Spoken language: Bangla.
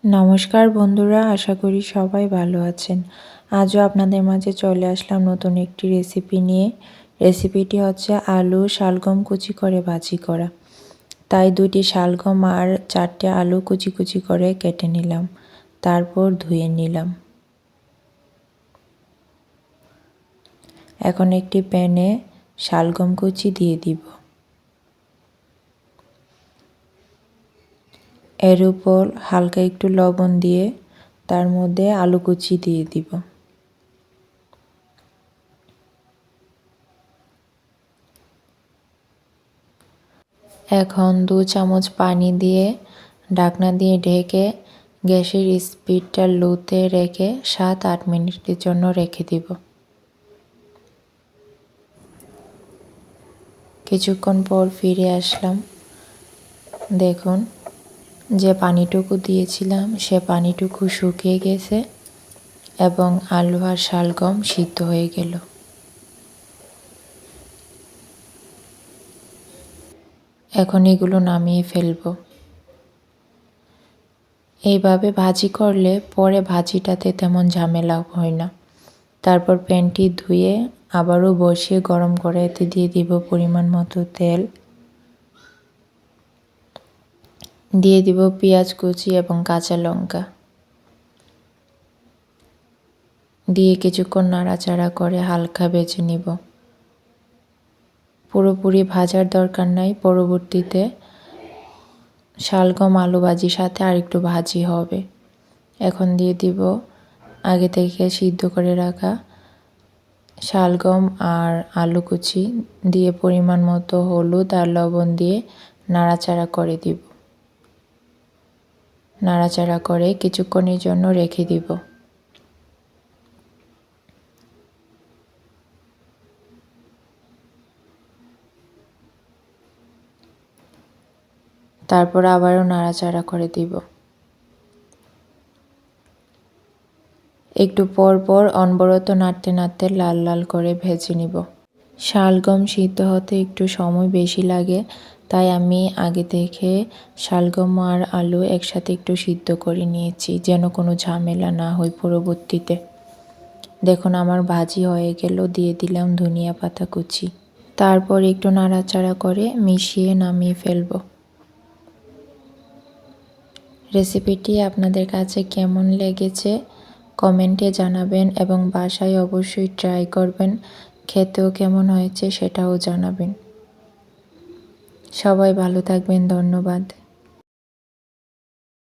নমস্কার বন্ধুরা, আশা করি সবাই ভালো আছেন। আজও আপনাদের মাঝে চলে আসলাম নতুন একটি রেসিপি নিয়ে। রেসিপিটি হচ্ছে আলু শালগম কুচি করে ভাজি করা। তাই 2টি শালগম আর 4টে আলু কুচি কুচি করে কেটে নিলাম, তারপর ধুয়ে নিলাম। এখন একটি প্যানে শালগম কুচি দিয়ে দিব। এর উপর হালকা একটু লবণ দিয়ে তার মধ্যে আলু কুচি দিয়ে দিব। এখন 2 চামচ পানি দিয়ে ঢাকনা দিয়ে ঢেকে গ্যাসের স্পিডটা লোতে রেখে 7-8 মিনিটের জন্য রেখে দিব। কিছুক্ষণ পর ফিরে আসলাম। দেখুন, যে পানিটুকু দিয়েছিলাম সে পানিটুকু শুকিয়ে গেছে এবং আলু আর শালগম সিদ্ধ হয়ে গেল। এখন এগুলো নামিয়ে ফেলব। এইভাবে ভাজি করলে পরে ভাজিটাতে তেমন ঝামেলা হয় না। তারপর প্যানটি ধুয়ে আবারও বসিয়ে গরম কড়াইতে দিয়ে দিব পরিমাণ মতো তেল। দিয়ে দিব পেঁয়াজ কুচি এবং কাঁচা লঙ্কা। দিয়ে কিছুক্ষণ নাড়াচাড়া করে হালকা ভেজে নিব। পুরোপুরি ভাজার দরকার নাই, পরবর্তীতে শালগম আলু ভাজির সাথে আরেকটু ভাজি হবে। এখন দিয়ে দিব আগে থেকে সিদ্ধ করে রাখা শালগম আর আলু কুচি, দিয়ে পরিমাণ মতো হলুদ আর লবণ দিয়ে নাড়াচাড়া করে দিব। নাড়াচাড়া করে কিছুক্ষণের জন্য রেখে দিব। তারপর আবারও নাড়াচাড়া করে দিব। একটু পর পর অনবরত নাড়তে নাড়তে লাল লাল করে ভেজে নিব। শালগম সিদ্ধ হতে একটু সময় বেশি লাগে, তাই আমি আগে থেকে শালগম আর আলু একসাথে একটু সিদ্ধ করে নিয়েছি, যেন কোনো ঝামেলা না হয় পরবর্তীতে। দেখুন আমার ভাজি হয়ে গেল, দিয়ে দিলাম ধনিয়া পাতা কুচি। তারপর একটু নাড়াচাড়া করে মিশিয়ে নামিয়ে ফেলব। রেসিপিটি আপনাদের কাছে কেমন লেগেছে কমেন্টে জানাবেন এবং বাসায় অবশ্যই ট্রাই করবেন। খেতেও কেমন হয়েছে সেটাও জানাবেন। সবাই ভালো থাকবেন। ধন্যবাদ।